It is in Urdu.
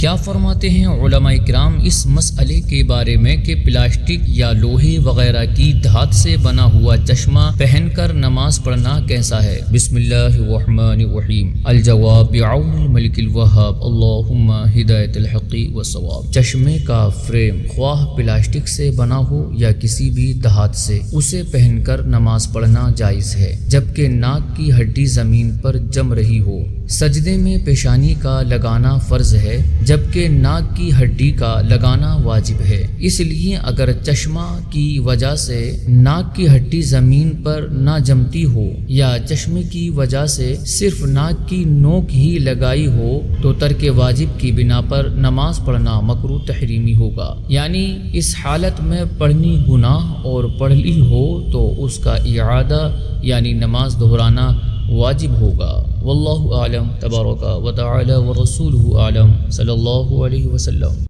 کیا فرماتے ہیں علماء کرام اس مسئلے کے بارے میں کہ پلاسٹک یا لوہے وغیرہ کی دھات سے بنا ہوا چشمہ پہن کر نماز پڑھنا کیسا ہے؟ بسم اللہ الرحمن الرحیم۔ الجواب بعون الملک الوہاب، اللہم ہدایت الحق والصواب۔ چشمے کا فریم خواہ پلاسٹک سے بنا ہو یا کسی بھی دھات سے، اسے پہن کر نماز پڑھنا جائز ہے جبکہ ناک کی ہڈی زمین پر جم رہی ہو۔ سجدے میں پیشانی کا لگانا فرض ہے جبکہ ناک کی ہڈی کا لگانا واجب ہے۔ اس لیے اگر چشمہ کی وجہ سے ناک کی ہڈی زمین پر نہ جمتی ہو یا چشمے کی وجہ سے صرف ناک کی نوک ہی لگائی ہو تو ترک واجب کی بنا پر نماز پڑھنا مکروہ تحریمی ہوگا، یعنی اس حالت میں پڑھنی گناہ اور پڑھ لی ہو تو اس کا اعادہ یعنی نماز دہرانا واجب ہوگا۔ واللہ اعلم تبارک و تعالی ورسولہ اعلم صلی اللہ علیہ وسلم۔